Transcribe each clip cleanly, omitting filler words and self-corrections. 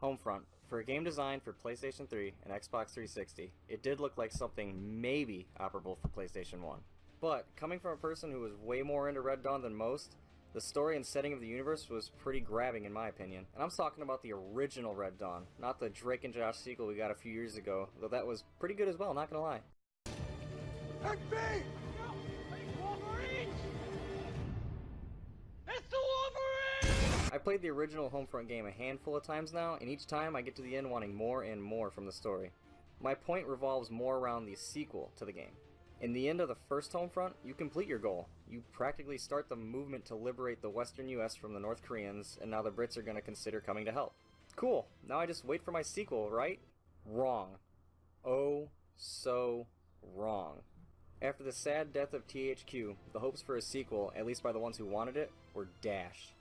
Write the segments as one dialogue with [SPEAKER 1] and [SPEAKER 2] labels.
[SPEAKER 1] Homefront. For a game designed for PlayStation 3 and Xbox 360, it did look like something maybe operable for PlayStation 1. But, coming from a person who was way more into Red Dawn than most, the story and setting of the universe was pretty grabbing in my opinion. And I'm talking about the original Red Dawn, not the Drake and Josh sequel we got a few years ago, though that was pretty good as well, not gonna lie.
[SPEAKER 2] XP! It's the Wolverine!
[SPEAKER 1] I played the original Homefront game a handful of times now, and each time I get to the end wanting more and more from the story. My point revolves more around the sequel to the game. In the end of the first Homefront, you complete your goal. You practically start the movement to liberate the Western US from the North Koreans, and now the Brits are going to consider coming to help. Cool, now I just wait for my sequel, right? Wrong. Oh, so wrong. After the sad death of THQ, the hopes for a sequel, at least by the ones who wanted it, were dashed.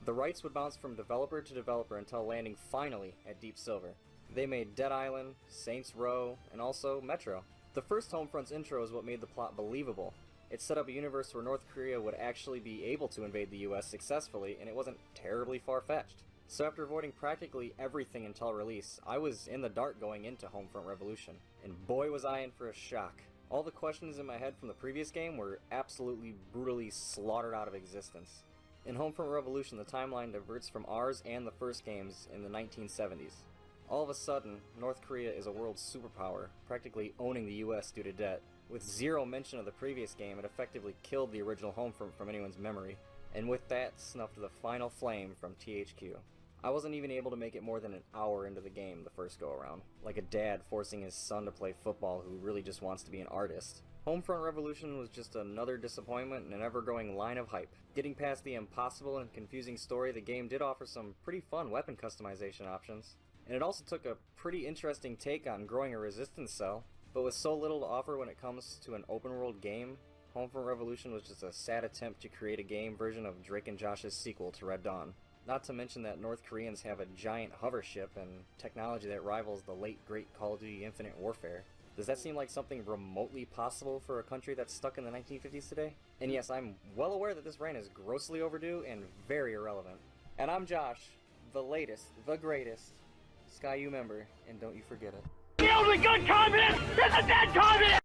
[SPEAKER 1] The rights would bounce from developer to developer until landing finally at Deep Silver. They made Dead Island, Saints Row, and also Metro. The first Homefront's intro is what made the plot believable. It set up a universe where North Korea would actually be able to invade the US successfully, and it wasn't terribly far-fetched. So after avoiding practically everything until release, I was in the dark going into Homefront Revolution. And boy was I in for a shock. All the questions in my head from the previous game were absolutely brutally slaughtered out of existence. In Homefront Revolution, the timeline diverts from ours and the first games in the 1970s. All of a sudden, North Korea is a world superpower, practically owning the US due to debt. With zero mention of the previous game, it effectively killed the original Homefront from anyone's memory, and with that, snuffed the final flame from THQ. I wasn't even able to make it more than an hour into the game the first go-around, like a dad forcing his son to play football who really just wants to be an artist. Homefront Revolution was just another disappointment and an ever-growing line of hype. Getting past the impossible and confusing story, the game did offer some pretty fun weapon customization options. And it also took a pretty interesting take on growing a resistance cell, but with so little to offer when it comes to an open-world game, Homefront Revolution was just a sad attempt to create a game version of Drake and Josh's sequel to Red Dawn. Not to mention that North Koreans have a giant hover ship and technology that rivals the late great Call of Duty Infinite Warfare. Does that seem like something remotely possible for a country that's stuck in the 1950s today? And yes, I'm well aware that this rant is grossly overdue and very irrelevant. And I'm Josh, the latest, the greatest Sky U member, and don't you forget it.
[SPEAKER 2] The only good communist is a dead communist!